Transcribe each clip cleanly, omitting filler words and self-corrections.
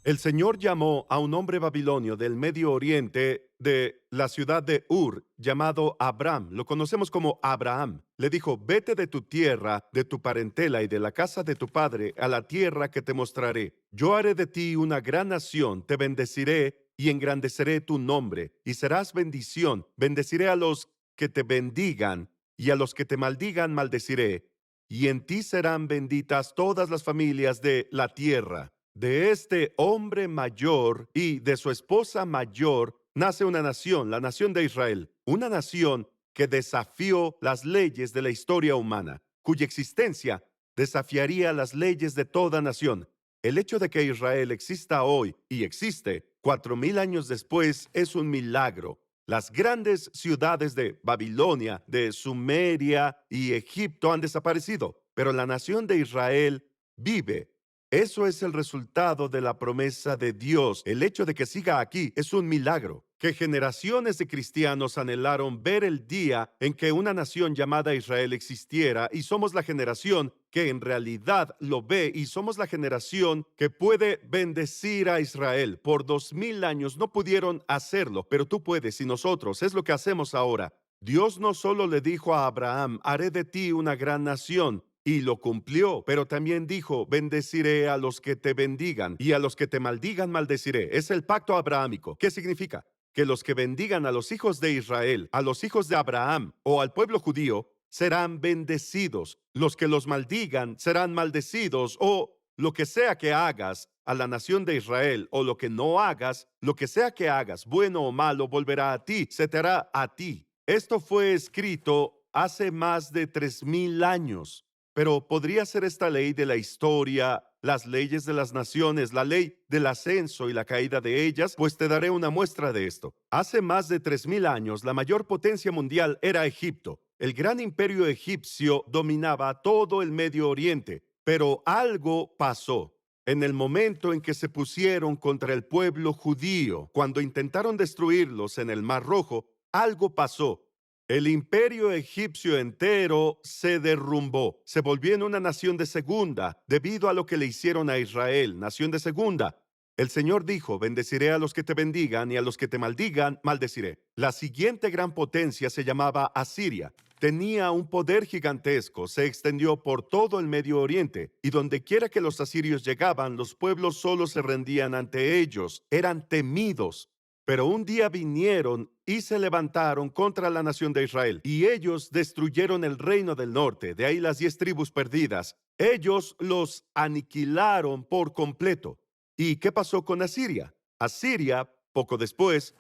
El Señor llamó a un hombre babilonio del Medio Oriente, de la ciudad de Ur, llamado Abram. Lo conocemos como Abraham. Le dijo: vete de tu tierra, de tu parentela y de la casa de tu padre a la tierra que te mostraré. Yo haré de ti una gran nación, te bendeciré y engrandeceré tu nombre, y serás bendición. Bendeciré a los que te bendigan, y a los que te maldigan maldeciré. Y en ti serán benditas todas las familias de la tierra. De este hombre mayor y de su esposa mayor nace una nación, la nación de Israel, una nación que desafió las leyes de la historia humana, cuya existencia desafiaría las leyes de toda nación. El hecho de que Israel exista hoy y existe 4000 años después es un milagro. Las grandes ciudades de Babilonia, de Sumeria y Egipto han desaparecido, pero la nación de Israel vive. Eso es el resultado de la promesa de Dios. El hecho de que siga aquí es un milagro. Que generaciones de cristianos anhelaron ver el día en que una nación llamada Israel existiera, y somos la generación que en realidad lo ve, y somos la generación que puede bendecir a Israel. Por 2000 años no pudieron hacerlo, pero tú puedes, y nosotros es lo que hacemos ahora. Dios no solo le dijo a Abraham: haré de ti una gran nación, y lo cumplió, pero también dijo: bendeciré a los que te bendigan y a los que te maldigan maldeciré. Es el pacto abrahámico. ¿Qué significa? Que los que bendigan a los hijos de Israel, a los hijos de Abraham o al pueblo judío, serán bendecidos. Los que los maldigan serán maldecidos. O lo que sea que hagas a la nación de Israel, o lo que no hagas, lo que sea que hagas, bueno o malo, volverá a ti, se te hará a ti. Esto fue escrito hace más de 3000 años. Pero podría ser esta ley de la historia, las leyes de las naciones, la ley del ascenso y la caída de ellas. Pues te daré una muestra de esto. Hace más de 3000 años, la mayor potencia mundial era Egipto. El gran imperio egipcio dominaba todo el Medio Oriente, pero algo pasó. En el momento en que se pusieron contra el pueblo judío, cuando intentaron destruirlos en el Mar Rojo, algo pasó. El imperio egipcio entero se derrumbó, se volvió en una nación de segunda debido a lo que le hicieron a Israel, nación de segunda. El Señor dijo: bendeciré a los que te bendigan y a los que te maldigan, maldeciré. La siguiente gran potencia se llamaba Asiria. Tenía un poder gigantesco, se extendió por todo el Medio Oriente, y donde quiera que los asirios llegaban, los pueblos solo se rendían ante ellos, eran temidos. Pero un día vinieron y se levantaron contra la nación de Israel, y ellos destruyeron el reino del norte, de ahí las 10 tribus perdidas. Ellos los aniquilaron por completo. ¿Y qué pasó con Asiria? Asiria, poco después,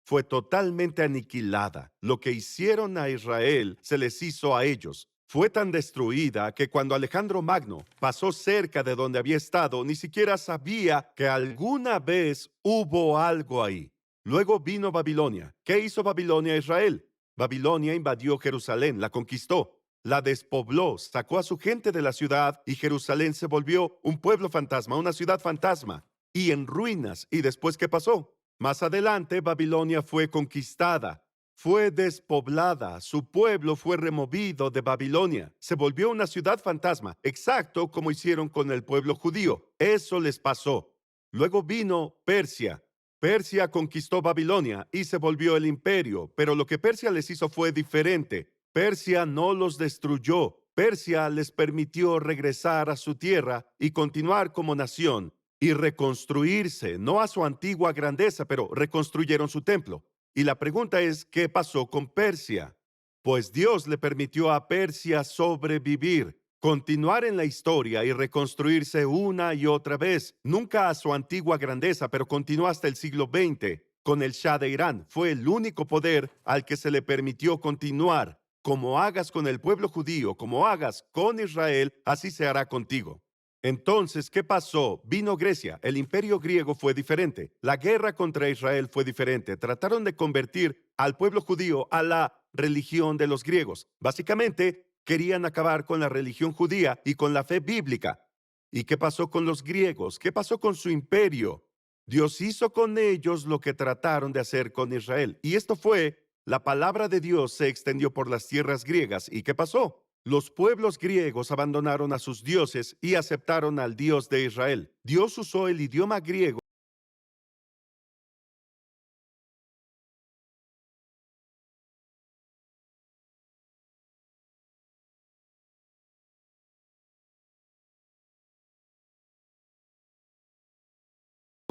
fue totalmente aniquilada. Lo que hicieron a Israel se les hizo a ellos. Fue tan destruida que cuando Alejandro Magno pasó cerca de donde había estado, ni siquiera sabía que alguna vez hubo algo ahí. Luego vino Babilonia. ¿Qué hizo Babilonia a Israel? Babilonia invadió Jerusalén, la conquistó, la despobló, sacó a su gente de la ciudad, y Jerusalén se volvió un pueblo fantasma, una ciudad fantasma, y en ruinas. ¿Y después qué pasó? Más adelante, Babilonia fue conquistada, fue despoblada, su pueblo fue removido de Babilonia, se volvió una ciudad fantasma, exacto como hicieron con el pueblo judío. Eso les pasó. Luego vino Persia. Persia conquistó Babilonia y se volvió el imperio, pero lo que Persia les hizo fue diferente. Persia no los destruyó. Persia les permitió regresar a su tierra y continuar como nación y reconstruirse, no a su antigua grandeza, pero reconstruyeron su templo. Y la pregunta es: ¿qué pasó con Persia? Pues Dios le permitió a Persia sobrevivir, continuar en la historia y reconstruirse una y otra vez, nunca a su antigua grandeza, pero continuó hasta el siglo XX con el Shah de Irán. Fue el único poder al que se le permitió continuar. Como hagas con el pueblo judío, como hagas con Israel, así se hará contigo. Entonces, ¿qué pasó? Vino Grecia. El imperio griego fue diferente. La guerra contra Israel fue diferente. Trataron de convertir al pueblo judío a la religión de los griegos. Básicamente, querían acabar con la religión judía y con la fe bíblica. ¿Y qué pasó con los griegos? ¿Qué pasó con su imperio? Dios hizo con ellos lo que trataron de hacer con Israel. Y esto fue: la palabra de Dios se extendió por las tierras griegas. ¿Y qué pasó? Los pueblos griegos abandonaron a sus dioses y aceptaron al Dios de Israel. Dios usó el idioma griego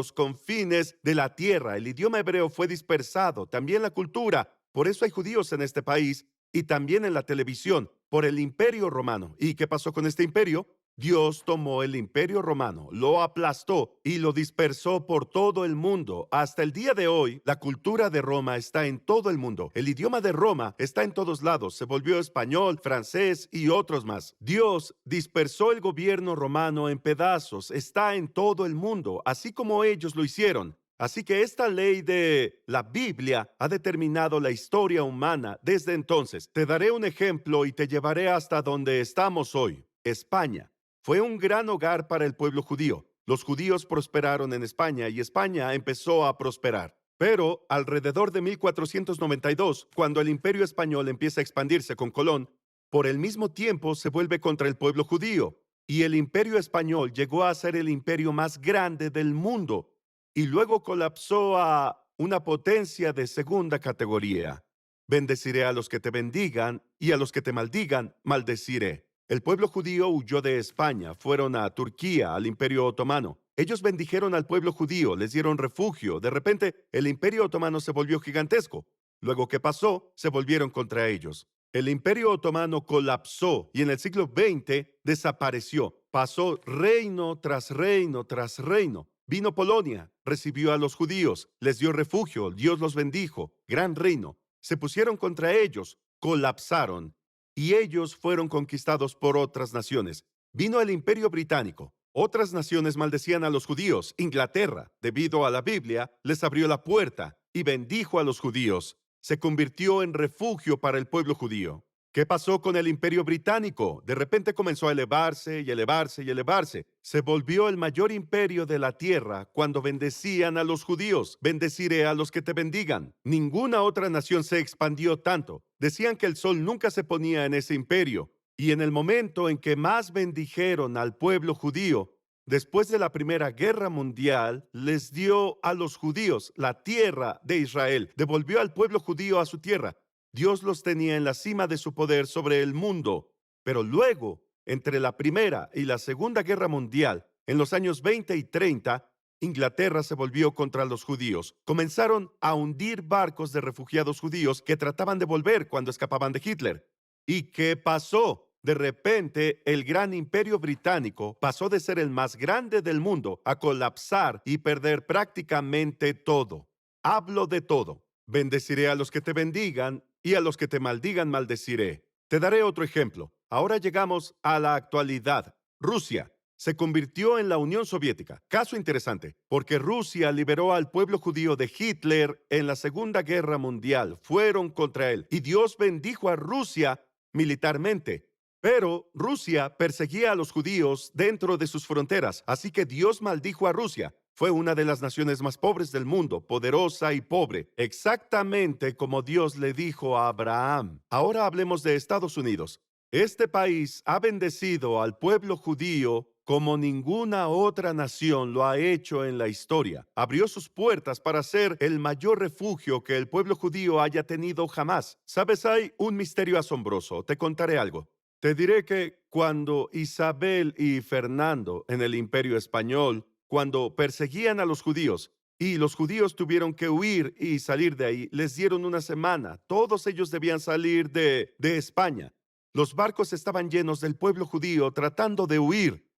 los confines de la tierra. El idioma hebreo fue dispersado, también la cultura. Por eso hay judíos en este país y también en la televisión, por el Imperio Romano. ¿Y qué pasó con este imperio? Dios tomó el Imperio Romano, lo aplastó y lo dispersó por todo el mundo. Hasta el día de hoy, la cultura de Roma está en todo el mundo. El idioma de Roma está en todos lados. Se volvió español, francés y otros más. Dios dispersó el gobierno romano en pedazos. Está en todo el mundo, así como ellos lo hicieron. Así que esta ley de la Biblia ha determinado la historia humana desde entonces. Te daré un ejemplo y te llevaré hasta donde estamos hoy, España. Fue un gran hogar para el pueblo judío. Los judíos prosperaron en España y España empezó a prosperar. Pero alrededor de 1492, cuando el imperio español empieza a expandirse con Colón, por el mismo tiempo se vuelve contra el pueblo judío. Y el imperio español llegó a ser el imperio más grande del mundo y luego colapsó a una potencia de segunda categoría. Bendeciré a los que te bendigan y a los que te maldigan, maldeciré. El pueblo judío huyó de España, fueron a Turquía, al Imperio Otomano. Ellos bendijeron al pueblo judío, les dieron refugio. De repente, el Imperio Otomano se volvió gigantesco. Luego, ¿qué pasó? Se volvieron contra ellos. El Imperio Otomano colapsó y en el siglo XX desapareció. Pasó reino tras reino tras reino. Vino Polonia, recibió a los judíos, les dio refugio, Dios los bendijo, gran reino. Se pusieron contra ellos, colapsaron y ellos fueron conquistados por otras naciones. Vino el Imperio Británico. Otras naciones maldecían a los judíos. Inglaterra, debido a la Biblia, les abrió la puerta y bendijo a los judíos. Se convirtió en refugio para el pueblo judío. ¿Qué pasó con el Imperio Británico? De repente comenzó a elevarse y elevarse y elevarse. Se volvió el mayor imperio de la tierra cuando bendecían a los judíos. Bendeciré a los que te bendigan. Ninguna otra nación se expandió tanto. Decían que el sol nunca se ponía en ese imperio. Y en el momento en que más bendijeron al pueblo judío, después de la Primera Guerra Mundial, les dio a los judíos la tierra de Israel. Devolvió al pueblo judío a su tierra. Dios los tenía en la cima de su poder sobre el mundo. Pero luego, entre la Primera y la Segunda Guerra Mundial, en los años 20 y 30, Inglaterra se volvió contra los judíos. Comenzaron a hundir barcos de refugiados judíos que trataban de volver cuando escapaban de Hitler. ¿Y qué pasó? De repente, el gran imperio británico pasó de ser el más grande del mundo a colapsar y perder prácticamente todo. Hablo de todo. Bendeciré a los que te bendigan y a los que te maldigan maldeciré. Te daré otro ejemplo. Ahora llegamos a la actualidad. Rusia se convirtió en la Unión Soviética. Caso interesante, porque Rusia liberó al pueblo judío de Hitler en la Segunda Guerra Mundial. Fueron contra él y Dios bendijo a Rusia militarmente. Pero Rusia perseguía a los judíos dentro de sus fronteras, así que Dios maldijo a Rusia. Fue una de las naciones más pobres del mundo, poderosa y pobre, exactamente como Dios le dijo a Abraham. Ahora hablemos de Estados Unidos. Este país ha bendecido al pueblo judío como ninguna otra nación lo ha hecho en la historia. Abrió sus puertas para ser el mayor refugio que el pueblo judío haya tenido jamás. ¿Sabes? Hay un misterio asombroso. Te contaré algo. Te diré que cuando Isabel y Fernando en el Imperio Español, cuando perseguían a los judíos y los judíos tuvieron que huir y salir de ahí, les dieron una semana. Todos ellos debían salir de España. Los barcos estaban llenos del pueblo judío tratando de huir.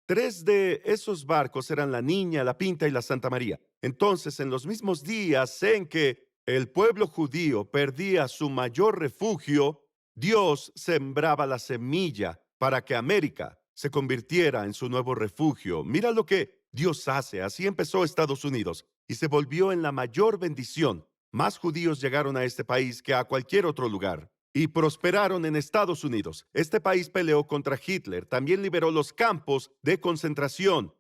Tres de esos barcos eran la Niña, la Pinta y la Santa María. Entonces, en los mismos días en que el pueblo judío perdía su mayor refugio, Dios sembraba la semilla para que América se convirtiera en su nuevo refugio. Mira lo que Dios hace. Así empezó Estados Unidos y se volvió en la mayor bendición. Más judíos llegaron a este país que a cualquier otro lugar y prosperaron en Estados Unidos. Este país peleó contra Hitler, también liberó los campos de concentración.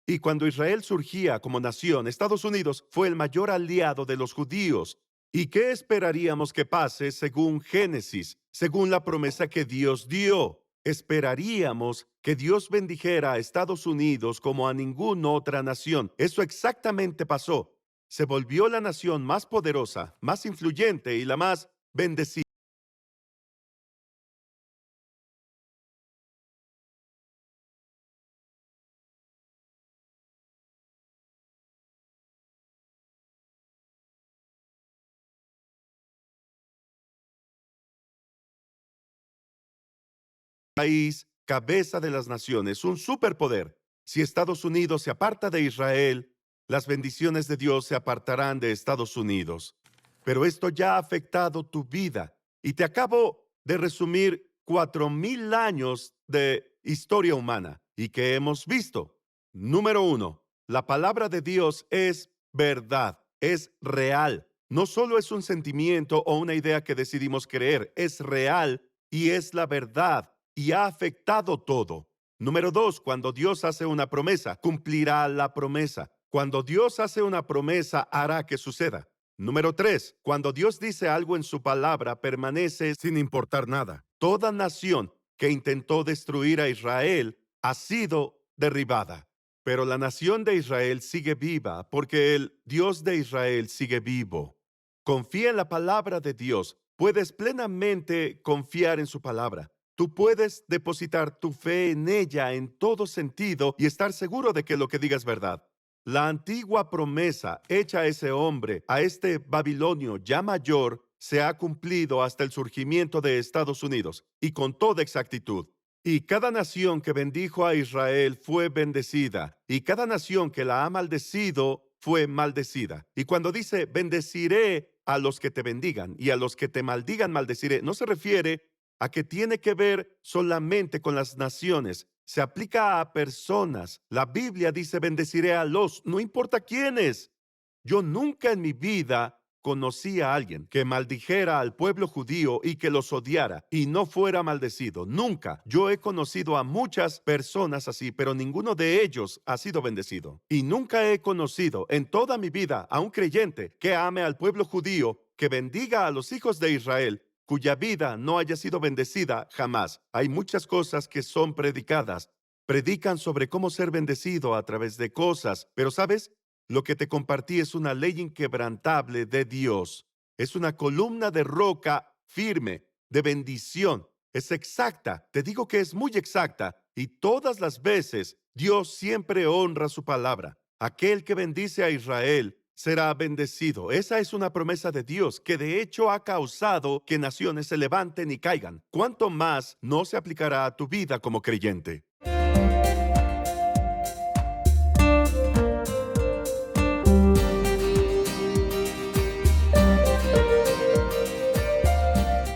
Y cuando Israel surgía como nación, Estados Unidos fue el mayor aliado de los judíos. ¿Y qué esperaríamos que pase según Génesis, según la promesa que Dios dio? Esperaríamos que Dios bendijera a Estados Unidos como a ninguna otra nación. Eso exactamente pasó. Se volvió la nación más poderosa, más influyente y la más bendecida. país, cabeza de las naciones, un superpoder. Si Estados Unidos se aparta de Israel, las bendiciones de Dios se apartarán de Estados Unidos. Pero esto ya ha afectado tu vida. Y te acabo de resumir 4,000 años de historia humana. ¿Y qué hemos visto? Número uno, la palabra de Dios es verdad, es real. No solo es un sentimiento o una idea que decidimos creer, es real y es la verdad y ha afectado todo. Número dos, cuando Dios hace una promesa, cumplirá la promesa. Cuando Dios hace una promesa, hará que suceda. Número tres, cuando Dios dice algo en su palabra, permanece sin importar nada. Toda nación que intentó destruir a Israel ha sido derribada. Pero la nación de Israel sigue viva porque el Dios de Israel sigue vivo. Confía en la palabra de Dios. Puedes plenamente confiar en su palabra. Tú puedes depositar tu fe en ella en todo sentido y estar seguro de que lo que diga es verdad. La antigua promesa hecha a ese hombre, a este babilonio ya mayor, se ha cumplido hasta el surgimiento de Estados Unidos y con toda exactitud. Y cada nación que bendijo a Israel fue bendecida, y cada nación que la ha maldecido fue maldecida. Y cuando dice, bendeciré a los que te bendigan y a los que te maldigan, maldeciré, no se refiere a que tiene que ver solamente con las naciones. Se aplica a personas. La Biblia dice, bendeciré a los, no importa quiénes. Yo nunca en mi vida conocí a alguien que maldijera al pueblo judío y que los odiara y no fuera maldecido. Nunca. Yo he conocido a muchas personas así, pero ninguno de ellos ha sido bendecido. Y nunca he conocido en toda mi vida a un creyente que ame al pueblo judío, que bendiga a los hijos de Israel, cuya vida no haya sido bendecida jamás. Hay muchas cosas que son predicadas. Predican sobre cómo ser bendecido a través de cosas, pero ¿sabes? Lo que te compartí es una ley inquebrantable de Dios. Es una columna de roca firme, de bendición. Es exacta. Te digo que es muy exacta. Y todas las veces Dios siempre honra su palabra. Aquel que bendice a Israel será bendecido. Esa es una promesa de Dios que de hecho ha causado que naciones se levanten y caigan. ¿Cuánto más no se aplicará a tu vida como creyente?